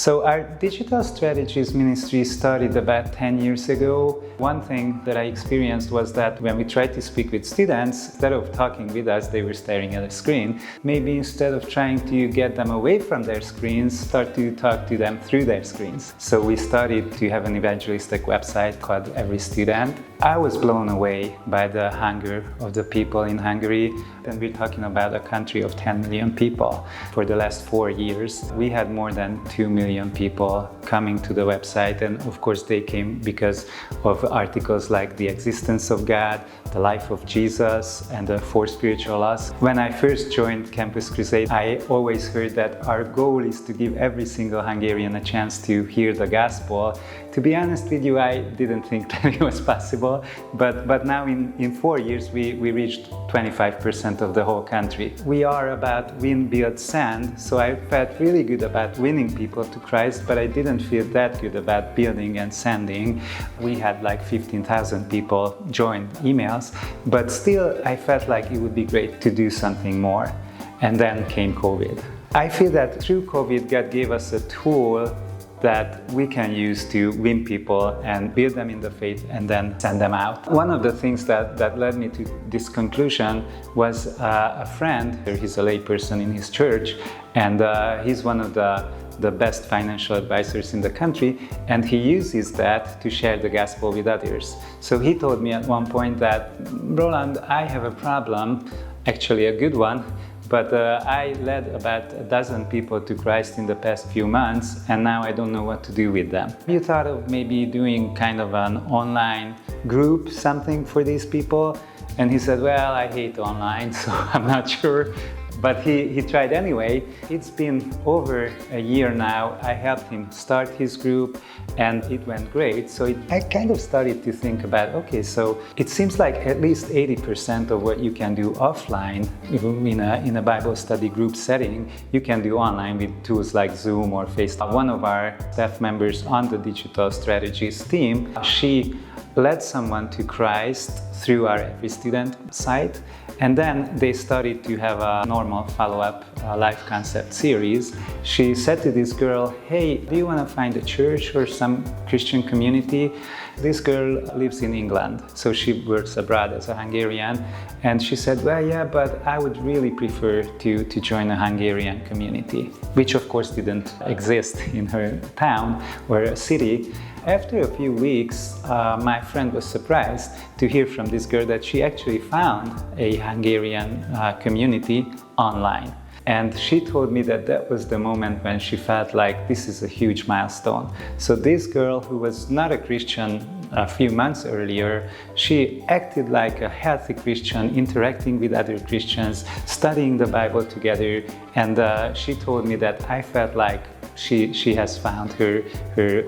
So our digital strategies ministry started about 10 years ago. One thing that I experienced was that when we tried to speak with students, instead of talking with us, they were staring at a screen. Maybe instead of trying to get them away from their screens, start to talk to them through their screens. So we started to have an evangelistic website called Every Student. I was blown away by the hunger of the people in Hungary. And we're talking about a country of 10 million people. For the last 4 years, we had more than 2 million people coming to the website. And of course, they came because of articles like The Existence of God, The Life of Jesus, and The Four Spiritual Laws. When I first joined Campus Crusade, I always heard that our goal is to give every single Hungarian a chance to hear the gospel. To be honest with you, I didn't think that it was possible, but now in 4 years we reached 25% of the whole country. We are about win, build, send, so I felt really good about winning people to Christ, but I didn't feel that good about building and sending. We had like 15,000 people join emails, but still I felt like it would be great to do something more. And then came COVID. I feel that through COVID, God gave us a tool that we can use to win people and build them in the faith and then send them out. One of the things that led me to this conclusion was a friend. He's a layperson in his church, and he's one of the best financial advisors in the country, and he uses that to share the gospel with others. So he told me at one point that, Roland, I have a problem, actually a good one, but I led about a dozen people to Christ in the past few months, and now I don't know what to do with them. You thought of maybe doing kind of an online group, something for these people? And he said, well, I hate online, so I'm not sure. But he tried anyway. It's been over a year now. I helped him start his group and it went great. So I kind of started to think about, okay, so it seems like at least 80% of what you can do offline in a Bible study group setting, you can do online with tools like Zoom or FaceTime. One of our staff members on the digital strategies team, she led someone to Christ through our Every Student site. And then they started to have a normal follow-up life concept series. She said to this girl, hey, do you want to find a church or some Christian community? This girl lives in England, so she works abroad as a Hungarian. And she said, well, yeah, but I would really prefer to join a Hungarian community, which of course didn't exist in her town or a city. After a few weeks, my friend was surprised to hear from this girl that she actually found a Hungarian community online. And she told me that that was the moment when she felt like this is a huge milestone. So this girl, who was not a Christian a few months earlier, she acted like a healthy Christian, interacting with other Christians, studying the Bible together. And she told me that I felt like she has found her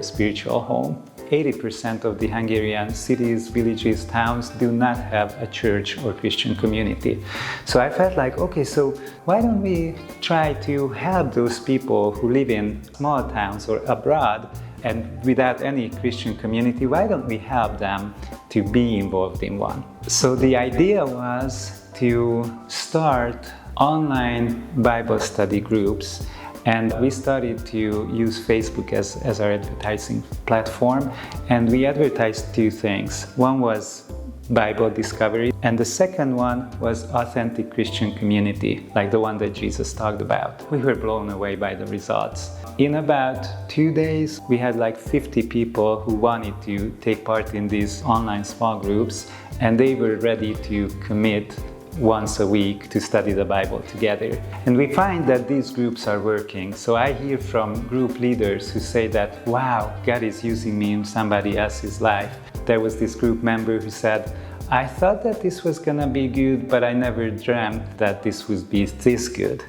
spiritual home. 80% of the Hungarian cities, villages, towns do not have a church or Christian community. So I felt like, okay, so why don't we try to help those people who live in small towns or abroad and without any Christian community? Why don't we help them to be involved in one? So the idea was to start online Bible study groups. And we started to use Facebook as our advertising platform. And we advertised two things. One was Bible discovery, and the second one was authentic Christian community, like the one that Jesus talked about. We were blown away by the results. In about 2 days, we had like 50 people who wanted to take part in these online small groups, and they were ready to commit once a week to study the Bible together. And we find that these groups are working. So I hear from group leaders who say that, wow, God is using me in somebody else's life. There was this group member who said, I thought that this was gonna be good, but I never dreamt that this would be this good.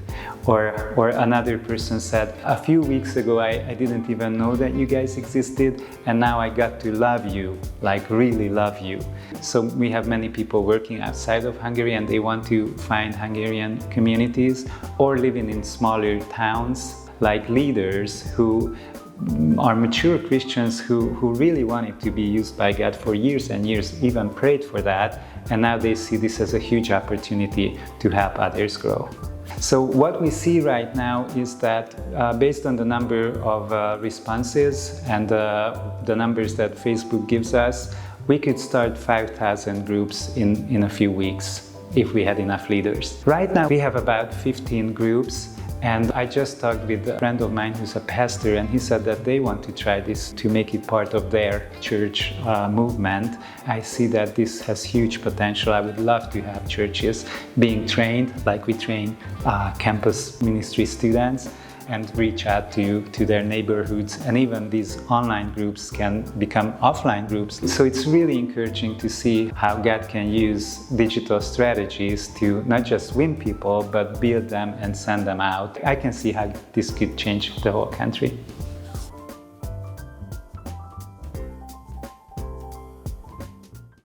Or another person said, a few weeks ago I didn't even know that you guys existed, and now I got to love you, like really love you. So we have many people working outside of Hungary and they want to find Hungarian communities or living in smaller towns, like leaders who are mature Christians who really wanted to be used by God for years and years, even prayed for that, and now they see this as a huge opportunity to help others grow. So what we see right now is that based on the number of responses and the numbers that Facebook gives us, we could start 5,000 groups in a few weeks if we had enough leaders. Right now we have about 15 groups. And I just talked with a friend of mine who's a pastor, and he said that they want to try this to make it part of their church movement. I see that this has huge potential. I would love to have churches being trained like we train campus ministry students, and reach out to their neighborhoods, and even these online groups can become offline groups. So it's really encouraging to see how God can use digital strategies to not just win people, but build them and send them out. I can see how this could change the whole country.